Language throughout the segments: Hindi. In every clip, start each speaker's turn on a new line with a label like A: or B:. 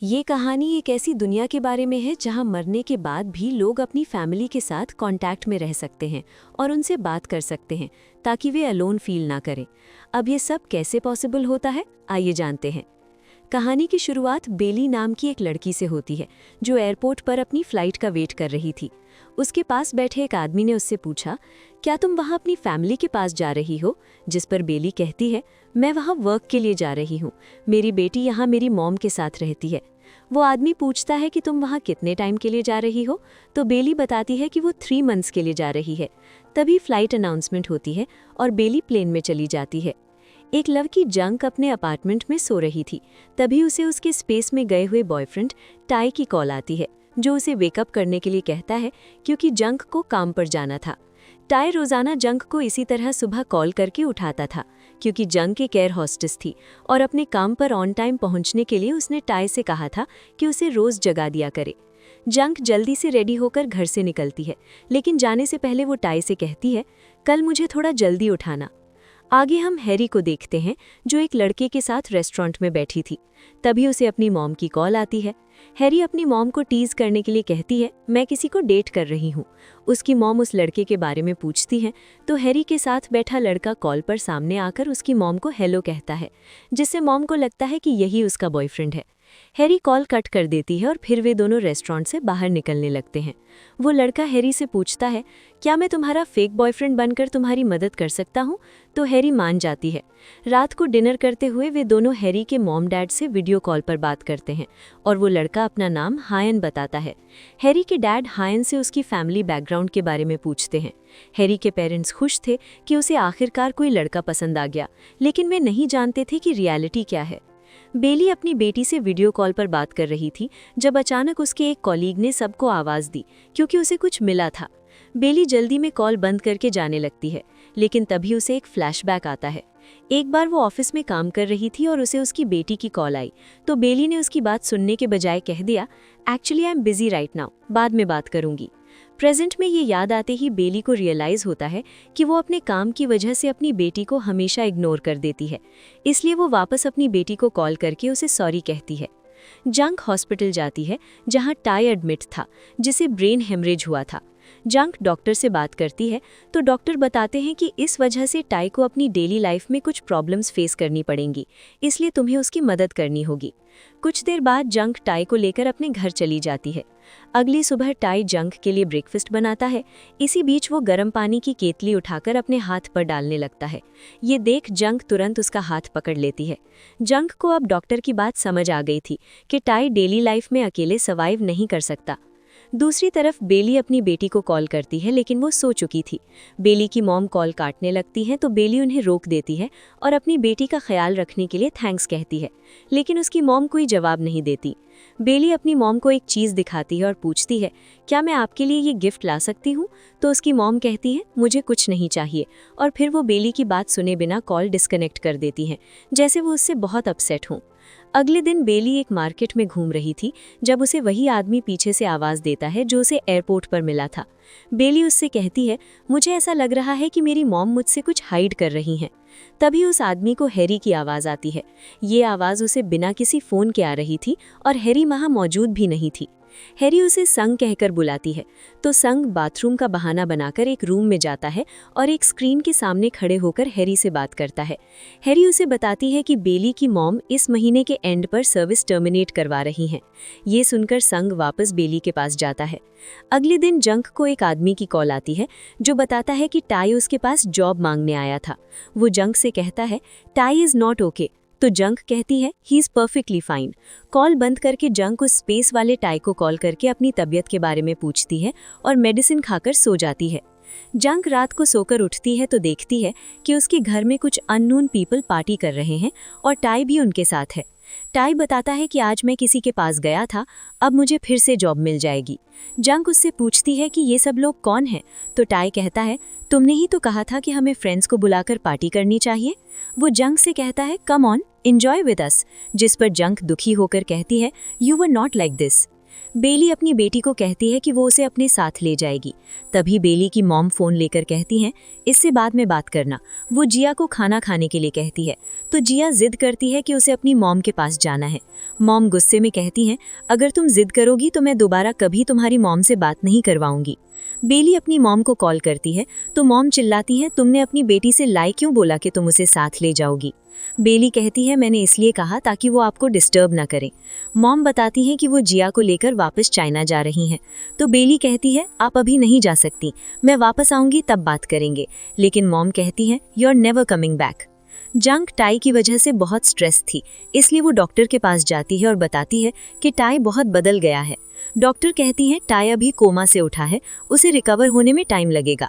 A: ये कहानी एक ऐसी दुनिया के बारे में है जहां मरने के बाद भी लोग अपनी फैमिली के साथ कांटेक्ट में रह सकते हैं और उनसे बात कर सकते हैं ताकि वे अलोन फील ना करें। अब ये सब कैसे पॉसिबल होता है, आइए जानते हैं। कहानी की शुरुआत बेली नाम की एक लड़की से होती है जो एयरपोर्ट पर अपनी फ्लाइट का वेट कर रही थी। उसके पास बैठे एक आदमी ने उससे पूछा, क्या तुम वहाँ अपनी फैमिली के पास जा रही हो? जिस पर बेली कहती है, मैं वहाँ वर्क के लिए जा रही हूँ, मेरी बेटी यहाँ मेरी मॉम के साथ रहती है। वो आदमी पूछता है कि तुम वहाँ कितने टाइम के लिए जा रही हो? तो बेली बताती है कि वो 3 मंथ्स के लिए जा रही है। तभी फ्लाइट अनाउंसमेंट होती है और बेली प्लेन में चली जाती है। एक लड़की जंक अपने अपार्टमेंट में सो रही थी। तभी उसे उसके स्पेस में गए हुए बॉयफ्रेंड टाई की कॉल आती है, जो उसे वेकअप करने के लिए कहता है क्योंकि जंक को काम पर जाना था। टाई रोजाना जंक को इसी तरह सुबह कॉल करके उठाता था क्योंकि जंक एक एयर हॉस्टेस थी और अपने काम पर ऑन टाइम पहुंचने के लिए उसने टाई से कहा था कि उसे रोज जगा दिया करे। जंक जल्दी से रेडी होकर घर से निकलती है, लेकिन जाने से पहले वो टाई से कहती है, कल मुझे थोड़ा जल्दी उठाना। आगे हम हैरी को देखते हैं जो एक लड़के के साथ रेस्टोरेंट में बैठी थी। तभी उसे अपनी मॉम की कॉल आती है। हैरी अपनी मॉम को टीज करने के लिए कहती है, मैं किसी को डेट कर रही हूँ। उसकी मॉम उस लड़के के बारे में पूछती है तो हैरी के साथ बैठा लड़का कॉल पर सामने आकर उसकी मॉम को हेलो कहता है, जिससे मॉम को लगता है कि यही उसका बॉयफ्रेंड है। हैरी कॉल कट कर देती है और फिर वे दोनों रेस्टोरेंट से बाहर निकलने लगते हैं। वो लड़का हैरी से पूछता है, क्या मैं तुम्हारा फेक बॉयफ्रेंड बनकर तुम्हारी मदद कर सकता हूँ? तो हैरी मान जाती है। रात को डिनर करते हुए वे दोनों हैरी के मॉम डैड से वीडियो कॉल पर बात करते हैं और वो लड़का अपना नाम हायन बताता है। हैरी के डैड हायन से उसकी फैमिली बैकग्राउंड के बारे में पूछते हैं। हैरी के पेरेंट्स खुश थे कि उसे आखिरकार कोई लड़का पसंद आ गया, लेकिन वे नहीं जानते थे कि रियलिटी क्या है। बेली अपनी बेटी से वीडियो कॉल पर बात कर रही थी जब अचानक उसके एक कॉलीग ने सबको आवाज़ दी क्योंकि उसे कुछ मिला था। बेली जल्दी में कॉल बंद करके जाने लगती है, लेकिन तभी उसे एक फ्लैशबैक आता है। एक बार वो ऑफिस में काम कर रही थी और उसे उसकी बेटी की कॉल आई, तो बेली ने उसकी बात सुनने के बजाय कह दिया, actually I am busy right now, बाद में बात करूंगी। प्रेजेंट में ये याद आते ही बेली को रियलाइज होता है कि वो अपने काम की वजह से अपनी बेटी को हमेशा इग्नोर कर देती है। इसलिए वो वापस अपनी बेटी को कॉल करके उसे सॉरी कहती है। जंक हॉस्पिटल जाती है जहां टाई एडमिट था, जिसे ब्रेन हेमरेज हुआ था। जंक डॉक्टर से बात करती है तो डॉक्टर बताते हैं कि इस वजह से टाई को अपनी डेली लाइफ में कुछ प्रॉब्लम्स फेस करनी पड़ेंगी, इसलिए तुम्हें उसकी मदद करनी होगी। कुछ देर बाद जंक टाई को लेकर अपने घर चली जाती है। अगली सुबह टाई जंक के लिए ब्रेकफास्ट बनाता है। इसी बीच वो गर्म पानी की केतली उठाकर अपने हाथ पर डालने लगता है। ये देख जंक तुरंत उसका हाथ पकड़ लेती है। जंक को अब डॉक्टर की बात समझ आ गई थी कि टाई डेली लाइफ में अकेले सर्वाइव नहीं कर सकता। दूसरी तरफ बेली अपनी बेटी को कॉल करती है, लेकिन वो सो चुकी थी। बेली की मॉम कॉल काटने लगती हैं तो बेली उन्हें रोक देती है और अपनी बेटी का ख्याल रखने के लिए थैंक्स कहती है, लेकिन उसकी मॉम कोई जवाब नहीं देती। बेली अपनी मॉम को एक चीज़ दिखाती है और पूछती है, क्या मैं आपके लिए ये गिफ्ट ला सकती हूँ? तो उसकी मॉम कहती है, मुझे कुछ नहीं चाहिए, और फिर वो बेली की बात सुने बिना कॉल डिस्कनेक्ट कर देती हैं, जैसे वो उससे बहुत अपसेट हों। अगले दिन बेली एक मार्केट में घूम रही थी जब उसे वही आदमी पीछे से आवाज़ देता है जो उसे एयरपोर्ट पर मिला था। बेली उससे कहती है, मुझे ऐसा लग रहा है कि मेरी मॉम मुझसे कुछ हाइड कर रही हैं। तभी उस आदमी को हैरी की आवाज़ आती है। ये आवाज़ उसे बिना किसी फ़ोन के आ रही थी और हैरी वहाँ मौजूद भी नहीं थी। हैरी उसे संग कहकर बुलाती है तो संग बाथरूम का बहाना बनाकर एक रूम में जाता है और एक स्क्रीन के सामने खड़े होकर हैरी से बात करता है। हैरी उसे बताती है कि बेली की मॉम इस महीने के एंड पर सर्विस टर्मिनेट करवा रही हैं। ये सुनकर संग वापस बेली के पास जाता है। अगले दिन जंक को एक आदमी की कॉल आती है जो बताता है कि टाई उसके पास जॉब मांगने आया था। वो जंक से कहता है, टाई इज़ नॉट ओके, तो जंक कहती है, he is perfectly fine. Call बंद करके जंक उस स्पेस वाले टाई को कॉल करके अपनी तबीयत के बारे में पूछती है और मेडिसिन खाकर सो जाती है। जंक रात को सोकर उठती है तो देखती है कि उसके घर में कुछ अननोन पीपल पार्टी कर रहे हैं और टाई भी उनके साथ है। टाई बताता है कि आज मैं किसी के पास गया था, अब मुझे फिर से जॉब मिल जाएगी। जंक उससे पूछती है कि ये सब लोग कौन हैं, तो टाई कहता है, तुमने ही तो कहा था कि हमें फ्रेंड्स को बुलाकर पार्टी करनी चाहिए। वो जंक से कहता है, come on enjoy with us, जिस पर जंक दुखी होकर कहती है, you were not like this. Bailey अपनी बेटी को कहती है कि वो उसे अपने साथ ले जाएगी। तभी बेली की मॉम फ़ोन लेकर कहती हैं, इससे बाद में बात करना। वो जिया को खाना खाने के लिए कहती है तो जिया जिद करती है कि उसे अपनी मॉम के पास जाना है। मॉम गुस्से में कहती हैं, अगर तुम जिद करोगी तो मैं दोबारा कभी तुम्हारी मॉम से बात नहीं करवाऊंगी। बेली अपनी मॉम को कॉल करती है तो मॉम चिल्लाती है, तुमने अपनी बेटी से लाई क्यों बोला कि तुम उसे साथ ले जाओगी। बेली कहती है, मैंने इसलिए कहा ताकि वो आपको डिस्टर्ब ना करे। मॉम बताती हैं कि वो जिया को लेकर वापस चाइना जा रही हैं। तो बेली कहती है, आप अभी नहीं जा सकती, मैं वापस आऊंगी तब बात करेंगे। लेकिन मॉम कहती है, you are never coming back. Jung टाई की वजह से बहुत स्ट्रेस थी, इसलिए वो डॉक्टर के पास जाती है और बताती है कि टाई बहुत बदल गया है। डॉक्टर कहती है, टाई अभी कोमा से उठा है, उसे रिकवर होने में टाइम लगेगा।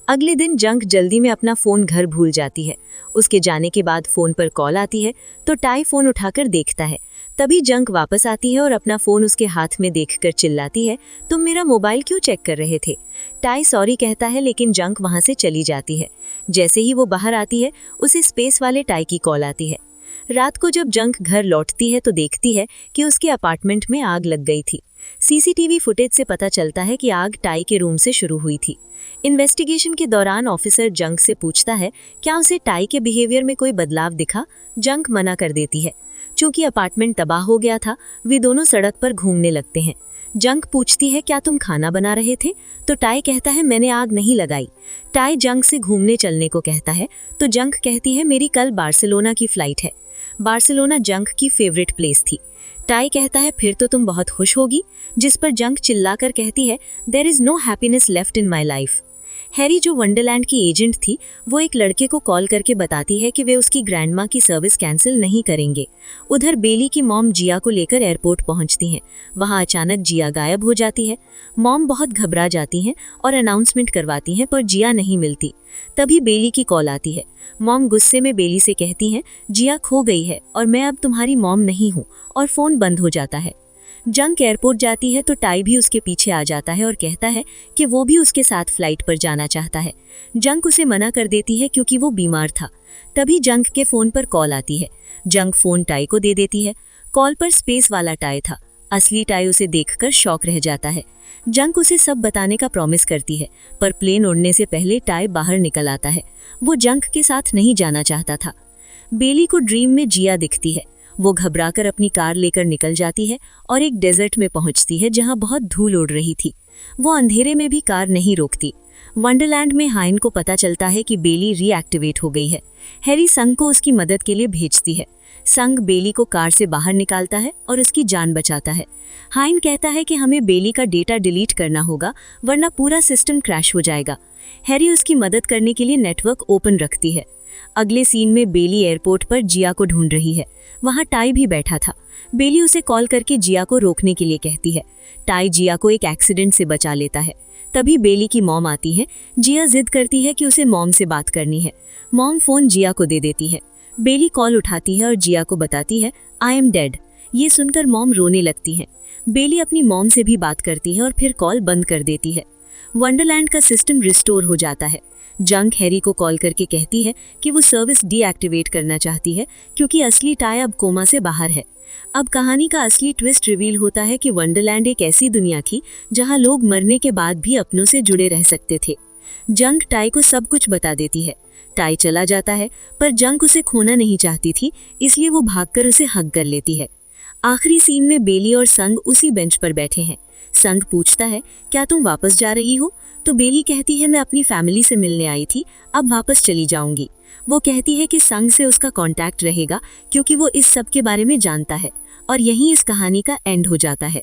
A: अगले दिन जंग जल्दी में अपना फ़ोन घर भूल जाती है। उसके जाने के बाद फ़ोन पर कॉल आती है तो टाई फ़ोन उठाकर देखता है। तभी जंग वापस आती है और अपना फ़ोन उसके हाथ में देखकर चिल्लाती है, तुम मेरा मोबाइल क्यों चेक कर रहे थे। टाई सॉरी कहता है लेकिन जंग वहाँ से चली जाती है। जैसे ही वो बाहर आती है उसे स्पेस वाले टाई की कॉल आती है। रात को जब जंग घर लौटती है तो देखती है कि उसके अपार्टमेंट में आग लग गई थी। सीसीटीवी फुटेज से पता चलता है कि आग टाई के रूम से शुरू हुई थी। इन्वेस्टिगेशन के दौरान ऑफिसर जंग से पूछता है, क्या उसे टाई के बिहेवियर में कोई बदलाव दिखा। जंग मना कर देती है। चूंकि अपार्टमेंट तबाह हो गया था, वे दोनों सड़क पर घूमने लगते हैं। जंग पूछती है, क्या तुम खाना बना रहे थे। तो टाई कहता है, मैंने आग नहीं लगाई। टाई जंग से घूमने चलने को कहता है तो जंग कहती है, मेरी कल बार्सिलोना की फ्लाइट है। बार्सिलोना जंग की फेवरेट प्लेस थी। टाई कहता है, फिर तो तुम बहुत खुश होगी। जिस पर जंग चिल्लाकर कहती है, there is no happiness left in my life. Harry जो वंडरलैंड की एजेंट थी, वो एक लड़के को कॉल करके बताती है कि वे उसकी ग्रैंडमा की सर्विस कैंसिल नहीं करेंगे। उधर बेली की मॉम जिया को लेकर एयरपोर्ट पहुंचती हैं। वहां अचानक जिया गायब हो जाती है। मॉम बहुत घबरा जाती हैं और अनाउंसमेंट करवाती हैं, पर जिया नहीं मिलती। तभी बेली की कॉल आती है। मॉम गुस्से में बेली से कहती हैं, जिया खो गई है और मैं अब तुम्हारी मॉम नहीं हूँ, और फ़ोन बंद हो जाता है। जंग एयरपोर्ट जाती है तो टाई भी उसके पीछे आ जाता है और कहता है कि वो भी उसके साथ फ्लाइट पर जाना चाहता है। जंग उसे मना कर देती है क्योंकि वो बीमार था। तभी जंग के फ़ोन पर कॉल आती है। जंग फ़ोन टाई को दे देती है। कॉल पर स्पेस वाला टाई था। असली टाई उसे देखकर शॉक रह जाता है। जंग उसे सब बताने का प्रॉमिस करती है, पर प्लेन उड़ने से पहले टाई बाहर निकल आता है। वो जंग के साथ नहीं जाना चाहता था। बेली को ड्रीम में जिया दिखती है। वो घबराकर अपनी कार लेकर निकल जाती है और एक डेजर्ट में पहुंचती है जहां बहुत धूल उड़ रही थी। वो अंधेरे में भी कार नहीं रोकती। वंडरलैंड में हाइन को पता चलता है कि बेली रीएक्टिवेट हो गई है। हैरी संग को उसकी मदद के लिए भेजती है। संग बेली को कार से बाहर निकालता है और उसकी जान बचाता है। हाइन कहता है कि हमें बेली का डेटा डिलीट करना होगा, वरना पूरा सिस्टम क्रैश हो जाएगा। हैरी उसकी मदद करने के लिए नेटवर्क ओपन रखती है। अगले सीन में बेली एयरपोर्ट पर जिया को ढूंढ रही है। वहां टाई भी बैठा था। बेली उसे कॉल करके जिया को रोकने के लिए कहती है। टाई जिया को एक एक्सीडेंट से बचा लेता है। तभी बेली की मॉम आती है। जिया जिद करती है कि उसे मॉम से बात करनी है। मॉम फोन जिया को दे देती है। बेली कॉल उठाती है और जिया को बताती है, आई एम डेड। ये सुनकर मॉम रोने लगती है। बेली अपनी मॉम से भी बात करती है और फिर कॉल बंद कर देती है। वंडरलैंड का सिस्टम रिस्टोर हो जाता है। जंग हैरी को कॉल करके कहती है कि वो सर्विस डीएक्टिवेट करना चाहती है क्योंकि असली टाई अब कोमा से बाहर है। अब कहानी का असली ट्विस्ट रिवील होता है कि वंडरलैंड एक ऐसी दुनिया थी जहां लोग मरने के बाद भी अपनों से जुड़े रह सकते थे। जंग टाई को सब कुछ बता देती है। टाई चला जाता है, पर जंग उसे खोना नहीं चाहती थी, इसलिए वो भागकर उसे हग कर लेती है। आखिरी सीन में बेली और संग उसी बेंच पर बैठे हैं। संग पूछता है, क्या तुम वापस जा रही हो। तो बेली कहती है, मैं अपनी फैमिली से मिलने आई थी, अब वापस चली जाऊंगी। वो कहती है कि संग से उसका कांटेक्ट रहेगा क्योंकि वो इस सब के बारे में जानता है। और यहीं इस कहानी का एंड हो जाता है।